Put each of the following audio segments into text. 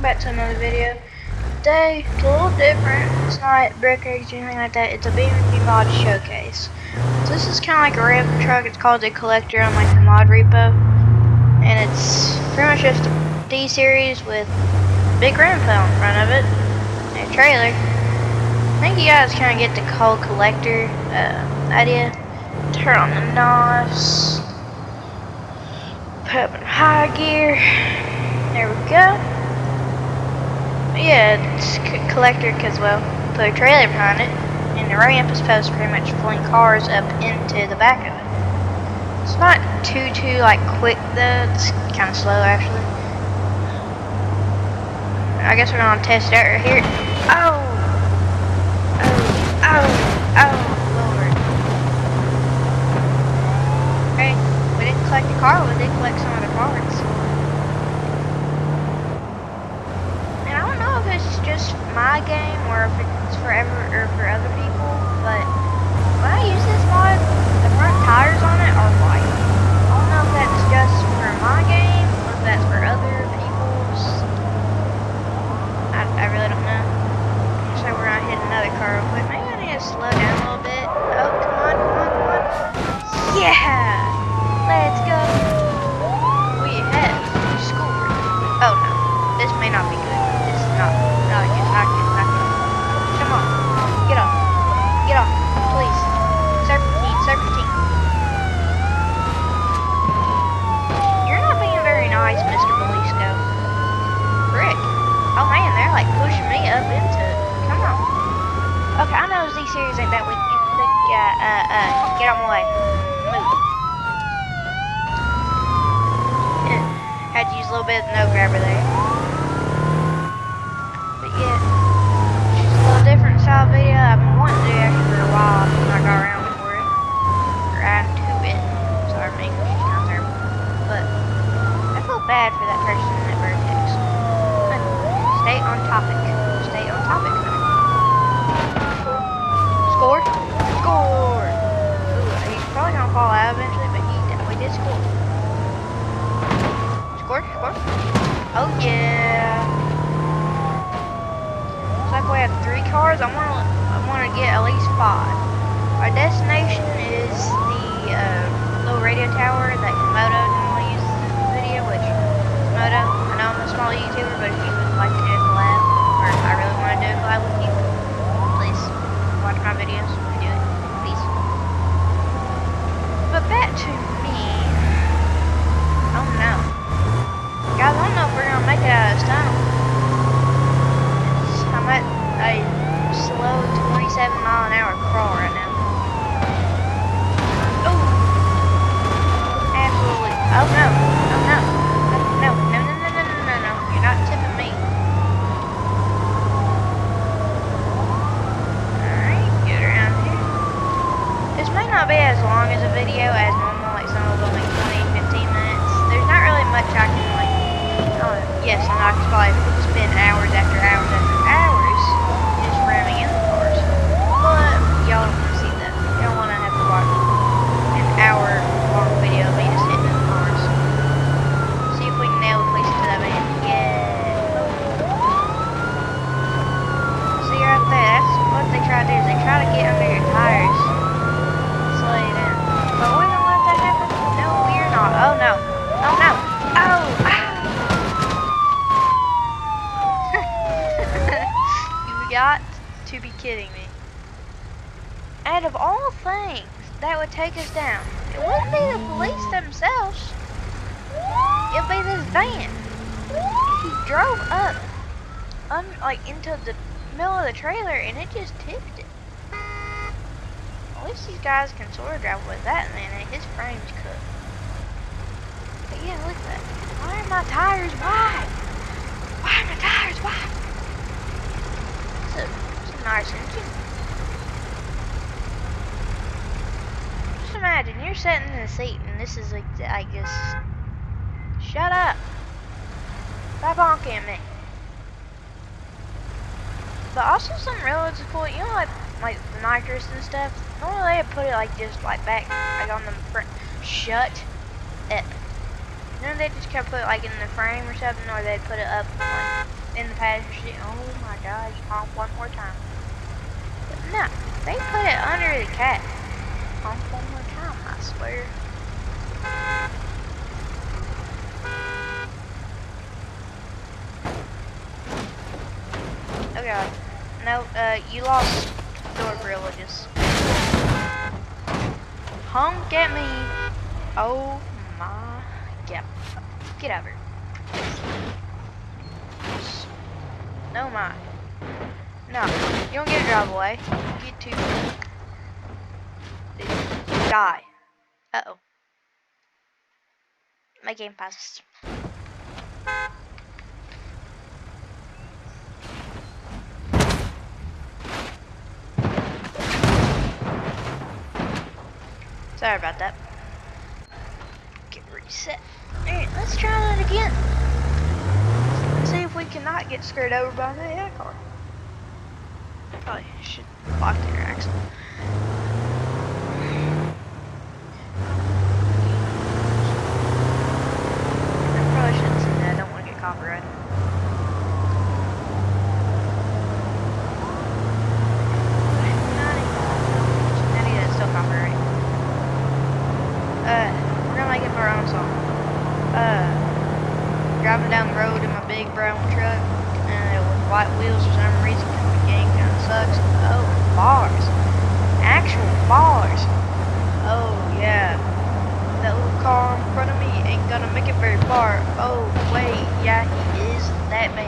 back to another video. Today, it's a little different. It's not brick eggs or anything like that. It's a BMG mod showcase. So this is kind of like a ramp truck. It's called the Collector on like the mod repo. And it's pretty much just a D-series with a big ramp in front of it. And a trailer. I think you guys kind of get the whole Collector idea. Turn on the NOS. Put up in high gear. There we go. Yeah, it's Collector because, well, put a trailer behind it, and the ramp is supposed to pretty much fling cars up into the back of it. It's not too like quick though. It's kind of slow actually. I guess we're gonna test it out right here. Oh, Lord. Hey, we didn't collect the car. We did collect some of the parts. It's just my game or if it's for other people, but when I use this mod, the front tires on it are white. I don't know if that's just for my game or if that's for other people's. I really don't know. So we're gonna hit another car real quick. Maybe I need to slow down a little bit. Oh, come on. Yeah! Let's go! We have scored. Oh no, this may not be good. Not good. Come on. Get off. Please. Serpentine. You're not being very nice, Mr. Belisco. Frick. Oh man, they're like pushing me up into it. Come on. Okay, I know Z-series ain't that weak. Get out my way. Move. Had to use a little bit of no grabber there. Yeah, it's a little different style video I've been wanting to do actually for a while when I got around for it. Or around to it. Sorry, my English is not terrible. But I feel bad for that person in that vertex. Stay on topic. Score. Ooh, he's probably gonna fall out eventually, but he definitely did score. Score. Oh yeah. Like we have 3 cars. I want to get at least 5. Our destination is the little radio tower that Komodo normally uses in the video, which Komodo, I know I'm a small YouTuber, but if you would like to do a collab, or if I really want to do a collab with you, please watch my videos and do it, please. But back to me. Oh no. Guys, I don't know if we're going to make it out of this tunnel. I'm at a slow 27-mile-an-hour crawl right now. Oh! Absolutely. Oh no. No. You're not tipping me. Alright, get around here. This may not be as long as a video as normal, like some of them like 20-15 minutes. There's not really much I can like. Yes, and I could probably spend hours after hours just ramming in the cars. But y'all don't want to see that. You don't want to have to watch an hour-long video of me just hitting the cars. See if we can nail the place to that man. Yeah. See right there, that's what they try to do, is they try to get under your tires. Slow you down. But we're gonna let that happen? No, we're not. Oh no. Got to be kidding me. Out of all things that would take us down, it wouldn't be the police themselves. It'd be this van. He drove up like into the middle of the trailer and it just tipped it. At least these guys can sort of drive with that man and his frame's cooked. But yeah, look at that. Why are my tires wide? It's a nice engine. Just imagine you're sitting in the seat and this is like this. Shut up. Stop honking at me. But also some railroads are cool. You know, like the nitrous and stuff. Normally they put it like just like back, like on the front. Shut up. You know, they just kind of put it like in the frame or something, or they'd put it up like in the passenger seat. Oh my God, you honk one more time. But no, they put it under the cat. Honk one more time, I swear. Oh God. No, you lost door privileges. Honk at me. Oh my God. Get over here. No my. No, you don't get to drive away. You get to die. Uh-oh. My game passes. Sorry about that. Get reset. Alright, let's try that again. Let's see if we cannot get screwed over by the AI car. Probably should lock the axle. I probably shouldn't say that. I don't want to get copyrighted. That's still copyright. We're gonna make it for our own song. Driving down the road in my big brown truck, with white wheels for some reason. The game kind of sucks. Oh, bars. Actual bars. Oh, yeah. That little car in front of me ain't gonna make it very far. Oh, wait. Yeah, he is. That man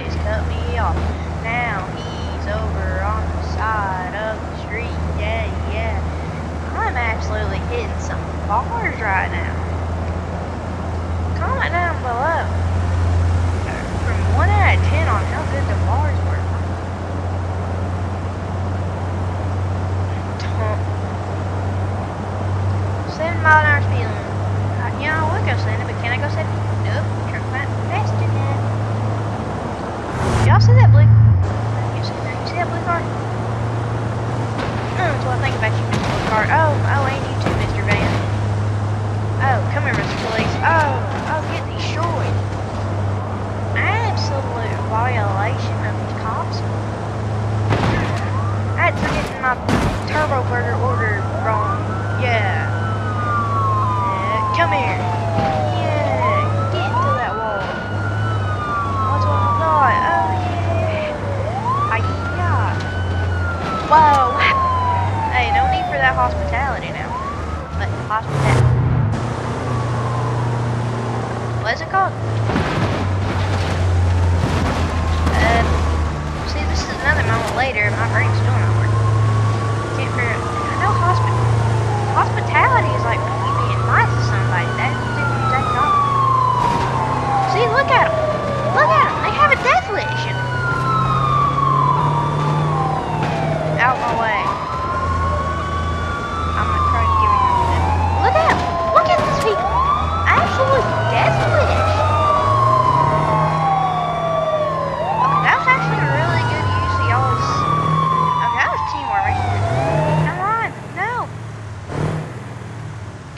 just cut me off. Now he's over on the side of the street. Yeah, yeah. I'm absolutely hitting some bars right now. Comment down below from 1 out of 10 on how good the bars were. 7-mile-an-hour speed limit. You know, I would go 70, but can I go 70? Nope. Truck went faster than that. Y'all see that blue? You see that blue car? That's what I think about you, Mr. Blue Car. Oh, ain't you too, Mr. Van? Oh, come here, Mr. Police. Oh, get destroyed. Absolute violation of these cops. I had for getting my turbo burger order wrong. Yeah. Come here. Yeah. Get into that wall. What's what I thought? Oh, yeah. Hi-ya. Whoa. Hey, no need for that hospitality now. But hospitality. What is it called? See, this is another moment later. My brain's still not working. Can't figure it. I know hospitality is like you being nice to somebody. That didn't take off. See, look at them. Look at them. They have a death wish. Out my way. I'm gonna try to give him a minute. Look at them. Look at these people. Absolute death wish. Okay, that was actually a really good use of y'all's. Okay, that was teamwork right here. Come on, no.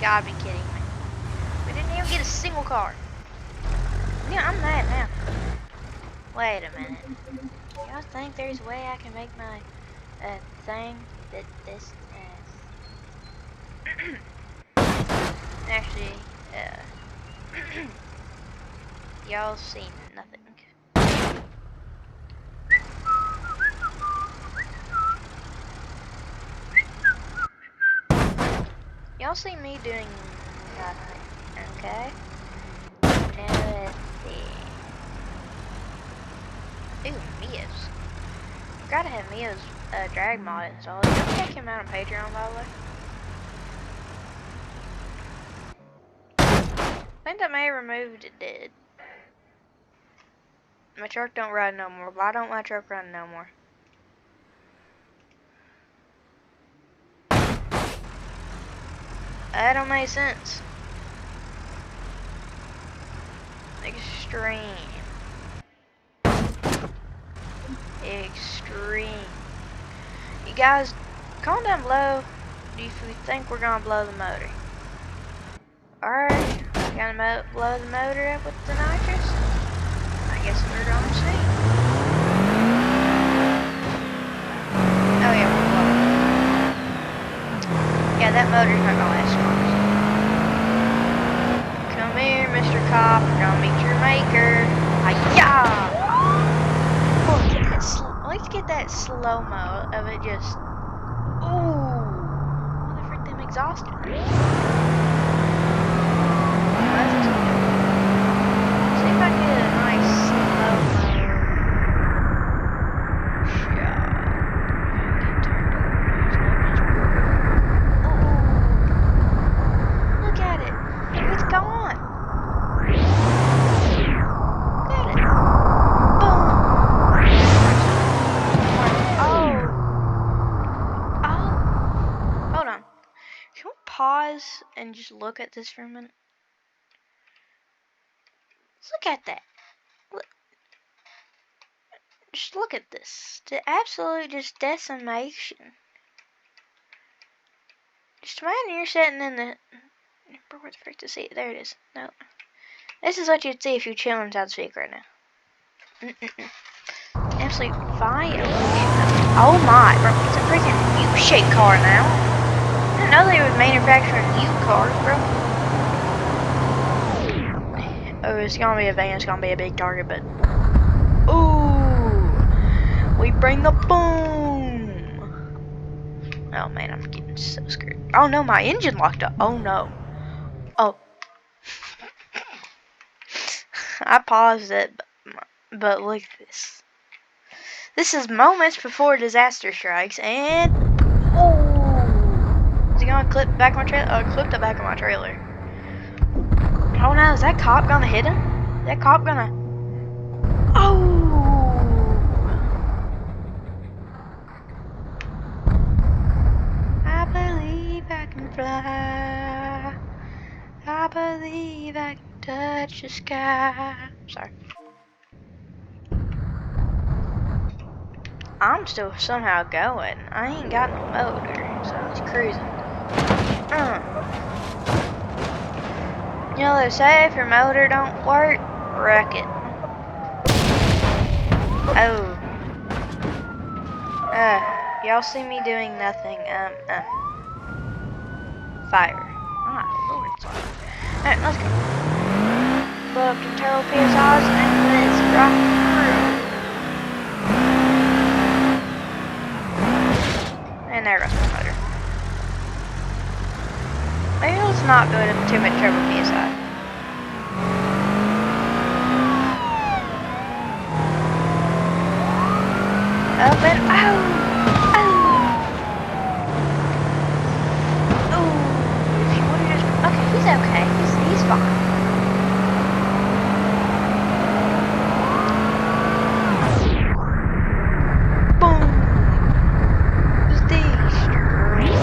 Gotta be kidding me. We didn't even get a single car. Yeah, I'm mad now. Wait a minute. Y'all think there's a way I can make my thing that this actually y'all seen nothing. Y'all see me doing nothing, okay? Nothing. Ooh, Mia's. Gotta have Mia's drag mod installed. You can check him out on Patreon, by the way. I think I may have removed it did. My truck don't run no more. Why don't my truck run no more? That don't make sense. Extreme. You guys, comment down below if you think we're gonna blow the motor. Alright, gonna blow the motor up with the nitrous? I guess we're gonna see. Oh yeah, we're low. Yeah, that motor's not gonna last long. Come here, Mr. Cop. We're gonna meet your maker. Hi-ya! Let's get that slow-mo of it just... Ooh! What the frick, them exhausted? See if I can get a nice slow-mo shot. Ooh! Look at it! It's gone! Look at it! Boom! Oh! Hold on. Can we pause and just look at this for a minute? Let's look at that. Just look at this. The absolute just decimation. Just imagine you're sitting in the... Where the frick to see it? There it is. No. This is what you'd see if you're chilling inside Speak right now. Absolute violation. Oh my, bro. It's a freaking U-shaped car now. I didn't know they were manufacturing U-cars, bro. Oh, it's gonna be a van. It's gonna be a big target, but... Ooh! We bring the boom! Oh man, I'm getting so screwed. Oh no, my engine locked up. Oh no. Oh. I paused it, but look at this. This is moments before disaster strikes, and... Oh! Is he gonna clip back my trailer? Clip the back of my trailer. Oh no, is that cop gonna hit him? Is that cop gonna... Oh! I believe I can fly. I believe I can touch the sky. Sorry. I'm still somehow going. I ain't got no motor, so I'm just cruising. You know they say if your motor don't work, wreck it. Oh. Y'all see me doing nothing. Fire. Ah, Lord, sorry. Alright, let's go. Blow up to turbo PSIs and let's rock through. And there goes my motor. Maybe let's not go to too much turbo PSI. Up and out! He's okay. He's fine. Boom! He's destroyed.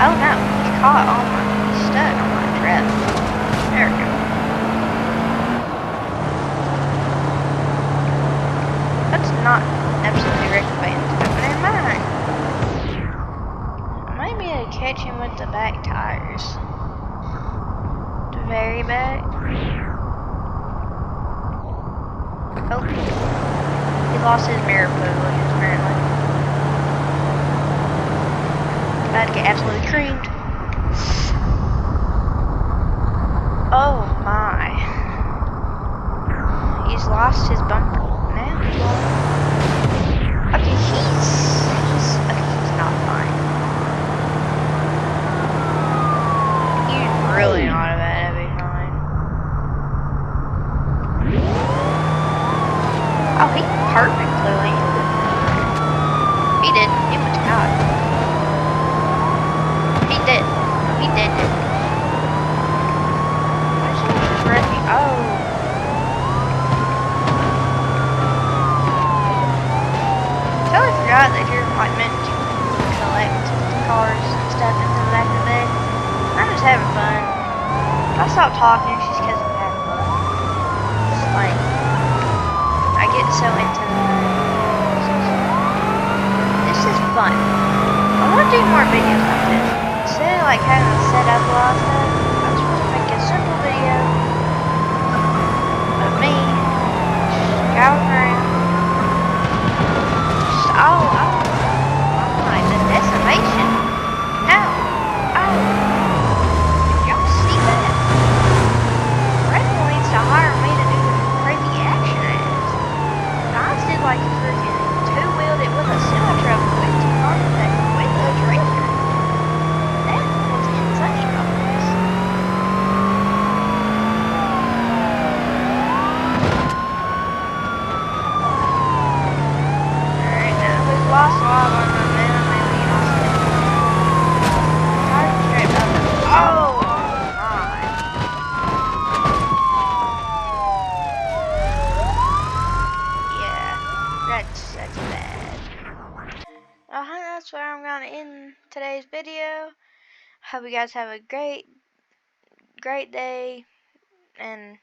Oh no, he's caught on my... He's stuck on my truck. There we go. That's not absolutely recommended, but never mind. Maybe I'd catch him with the back tires. Very back. Oh. He lost his mirror privileges, apparently. About to get absolutely creamed. Oh my. He's lost his bumper. Now he's lost. Okay, he's not fine. He's really not a bad. Oh, he perfectly landed. He didn't. He went to God. He did. He did. Why should I just wreck me? Oh. Totally forgot that you're like meant to collect cars and stuff into the back of the bed. I'm just having fun. If I stop talking, it's just because I'm having fun. It's like... I get so into this is fun. I want to do more videos like this. Instead of like having to set up a lot of stuff, I just want to make a simple video of me today's video. Hope you guys have a great day. And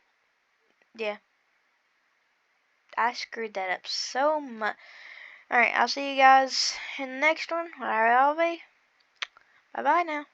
yeah, I screwed that up so much. Alright, I'll see you guys in the next one. Whatever that'll be. Bye bye now.